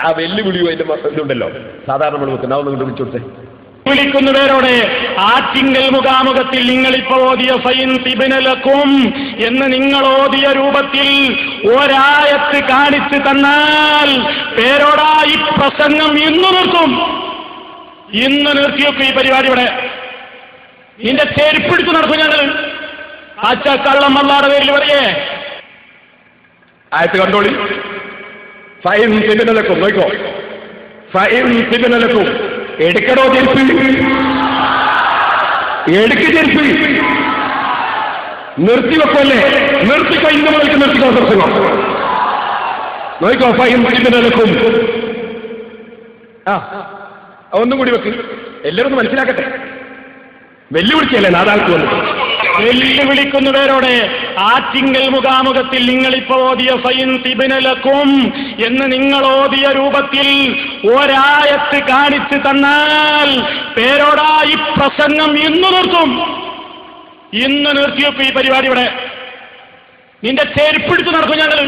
ആ വെല്ലുവിളിയോ അതിന്റെ ഇതുണ്ടല്ലോ സാധാരണ നമ്മൾ വെക്കുന്ന അതൊന്നും കൊണ്ട് വിളിച്ചോട്ടെ. വിളിക്കുന്നവരോട് ആറ്റിങ്കൽ മുഖാമുഖത്തിൽ നിങ്ങളിപ്പോ ഓതിയ ഫൈൻ തിബിനലക്കും എന്ന് നിങ്ങൾ ഓതിയ രൂപത്തിൽ ഒരായത്ത് കാണിച്ചു തന്നാൽ പേരോടാ ഈ പ്രസംഗം ഇന്ന് നിർത്തും. ഇന്ന് നിർത്തിയൊക്കെ ഈ പരിപാടി ഇവിടെ നിന്റെ ചെരുപ്പിടിച്ച് നടക്കും ഞങ്ങൾ. കള്ളം അല്ലാടെ പേരിൽ പറയേ ആയത്ത് കണ്ടോളി. ഫൈൻ തിബിനലക്കും നോക്കോ, ഫൈൻ തിബിനലക്കും എടുക്കടോ ചെരുപ്പ്, എടുക്ക് ചെരുപ്പ്. നിർത്തിവെക്കല്ലേ, നിർത്തിക്കോ, ഇന്ന് മുതൽക്ക് നിർത്തിക്കോ പ്രസംഗം. നോക്കോ ഫൈൻ തിബിനലക്കും. ഒന്നും കൂടി വെക്ക്, എല്ലാവരും മനസ്സിലാക്കട്ടെ. വെല്ലുവിളിക്കല്ലേ നാദാൾക്ക് വന്നത്. വെല്ലുവിളിക്കുന്നവരോട് ആറ്റിങ്കൽ മുഖാമുഖത്തിൽ നിങ്ങളിപ്പോ ഓതിയ ഫൈൻ തിബിനലക്കും എന്ന് നിങ്ങൾ ഓതിയ രൂപത്തിൽ ഒരായത്ത് കാണിച്ചു തന്നാൽ പേരോടാ ഈ പ്രസംഗം ഇന്ന് നിർത്തും. ഇന്ന് നിർത്തിയപ്പോ ഈ പരിപാടി ഇവിടെ നിന്റെ ചെരുപ്പിടിച്ച് നടക്കും ഞങ്ങൾ.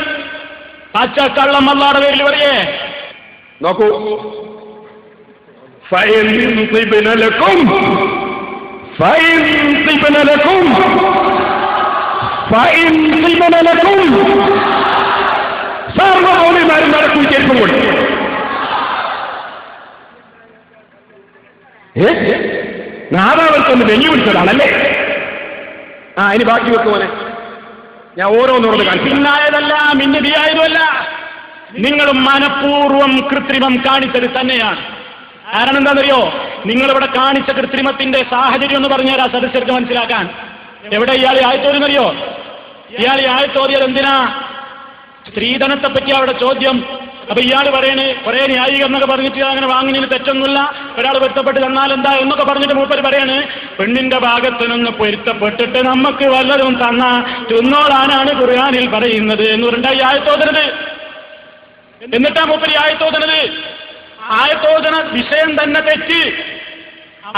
കള്ളം അല്ലാടെ പേരിൽ പറയേ നോക്കൂ. ഫൈൻ തിബിനലക്കും, ഫൈൻ തിബിനലക്കും, ഫൈൻ തിബിനലക്കും. സർവ്വമൗലിമാരും നടക്കും ചെരുപ്പും കൊണ്ട്. നാദാവർക്കൊന്ന് വെല്ലുവിളിച്ചതാണല്ലേ. ഇനി ബാക്കി വെക്കുമോനെ, ഞാൻ ഓരോന്നോട് കാണിച്ചു. പിന്നായതല്ല, മിന്നതിയായതുമല്ല, നിങ്ങളും മനഃപൂർവ്വം കൃത്രിമം കാണിച്ചത് തന്നെയാണ്. കാരണം എന്താണെന്നറിയോ, നിങ്ങളിവിടെ കാണിച്ച കൃത്രിമത്തിന്റെ സാഹചര്യം എന്ന് പറഞ്ഞാൽ ആ സദസ്യർക്ക് മനസ്സിലാക്കാൻ. എവിടെ ഇയാൾ ആയത്തോരിയെന്നറിയോ? ഇയാൾ ആയത്തോരിയത് എന്തിനാ? സ്ത്രീധനത്തെ പറ്റി അവിടെ ചോദ്യം. അപ്പൊ ഇയാൾ പറയണേ കുറെ ന്യായീകരണമൊക്കെ പറഞ്ഞിട്ട് അങ്ങനെ വാങ്ങിനതിന് തെറ്റൊന്നുമില്ല, ഒരാൾ പൊരുത്തപ്പെട്ട് തന്നാൽ എന്താ എന്നൊക്കെ പറഞ്ഞിട്ട് മൂപ്പര് പറയാണ് പെണ്ണിന്റെ ഭാഗത്തിനൊന്ന് പൊരുത്തപ്പെട്ടിട്ട് നമുക്ക് വല്ലതും തന്ന തിന്നോളാനാണ് ഖുർആനിൽ പറയുന്നത് എന്ന് പറഞ്ഞിട്ട് ആയത്തോതനത്. എന്നിട്ടാ മൂപ്പര് ആയത്തോതനത്. ആയത്തോദന വിഷയം തന്നെ തെറ്റ്.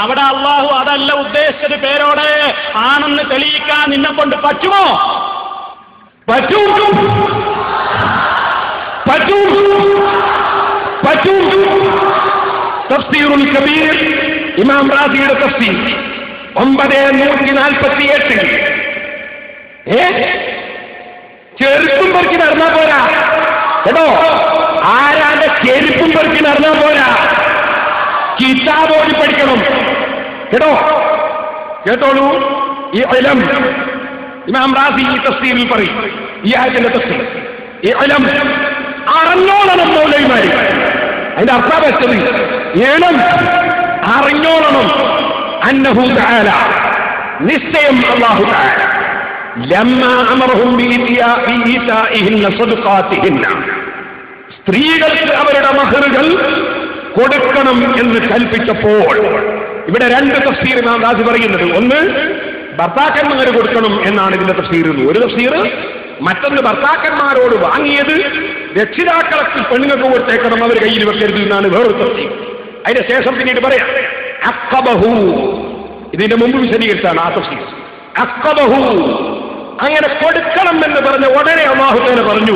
അവിടെ അള്ളാഹു അതല്ല ഉദ്ദേശിച്ചത്. പേരോടെ ആണെന്ന് തെളിയിക്കാൻ നിന്നെ കൊണ്ട് പറ്റുമോ? പറ്റും, പറ്റും, പറ്റും. തഫ്സീറുൽ കബീർ ഇമാം റാസിയുടെ തഫ്സീർ 948. ചെറുപ്പും പെറുക്കി നടന്നാ പോരാ കേട്ടോ. ആരാന്റെ ചെരുപ്പും പെറുക്കി നടന്നാ പോരാ, കിതാബ് ഓടി പഠിക്കണം കേട്ടോ. കേട്ടോളൂ. ഈ ഇൽം ഇമാം റാസി ഈ തഫ്സീറിൽ പറയും, ഈ ആയത്തിന്റെ തഫ്സീർ ഈ ഇൽം അറിഞ്ഞോളണം മൗലവിമാര്. അതിന്റെ അർത്ഥം വെച്ചത് ഇൽം അറിഞ്ഞോളണം. അന്നഹു തആല, നിശ്ചയം അല്ലാഹു തആല ലമ്മാ അമറഹും ബിഇതാഇഹിന്ന സദഖാതിഹിന്ന, സ്ത്രീകൾക്ക് അവരുടെ മഹറുകൾ കൊടുക്കണം എന്ന് കൽപ്പിച്ചപ്പോൾ, ഇവിടെ രണ്ട് തഫ്സീർ ഇമാം റാസി പറയുന്നത്. ഒന്ന് ഭർത്താക്കന്മാർ കൊടുക്കണം എന്നാണ് ഇതിന്റെ തഫ്സീർ. ഒരു തഫ്സീർ. മറ്റൊന്ന് ഭർത്താക്കന്മാരോട് വാങ്ങിയത് രക്ഷിതാക്കളത്തിൽ പെണ്ണുങ്ങൾക്ക് കൊടുത്തേക്കണം, അവർ കയ്യിൽ വെക്കരുത് എന്നാണ് വേറൊരു തഫ്സീർ. അതിന്റെ ശേഷം പിന്നീട് പറയാം അഖബഹു. ഇതിന്റെ മുമ്പ് വിശദീകരിച്ചാണ് ആ തഫ്സീർ. അഖബഹു, അങ്ങനെ കൊടുക്കണം എന്ന് പറഞ്ഞ ഉടനെ അല്ലാഹു തആല പറഞ്ഞു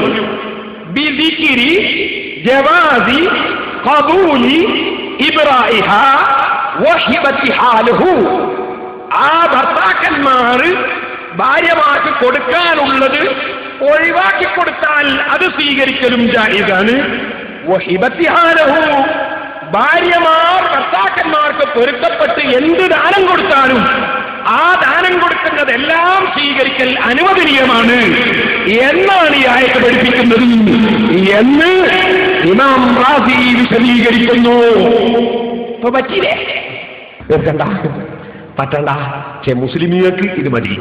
ബിദിക്രി ജവാസി ഖബൂലി ഇബ്റാഇഹാ വഹിബതിഹാ ലഹു. ആ ഭർത്താക്കന്മാർ ഭാര്യമാർക്ക് കൊടുക്കാനുള്ളത് ഒഴിവാക്കി കൊടുത്താൽ അത് സ്വീകരിക്കലും ജായിസാണ്. വഹിബതിഹാ ലഹു, ഭാര്യമാർ ഭർത്താക്കന്മാർക്ക് പൊരുത്തപ്പെട്ട് എന്ത് ദാനം കൊടുത്താലും ആ ദാനം കൊടുക്കുന്നതെല്ലാം സ്വീകരിക്കൽ അനുവദനീയമാണ് എന്നാണ് ഈ ആയത്ത് പഠിപ്പിക്കുന്നത് എന്ന് ഇമാം റാസി വിശദീകരിക്കുന്നു. പറ്റില്ലേ? പറ്റണ്ട. പക്ഷെ മുസ്ലിമീങ്ങൾക്ക് ഇത് മതി.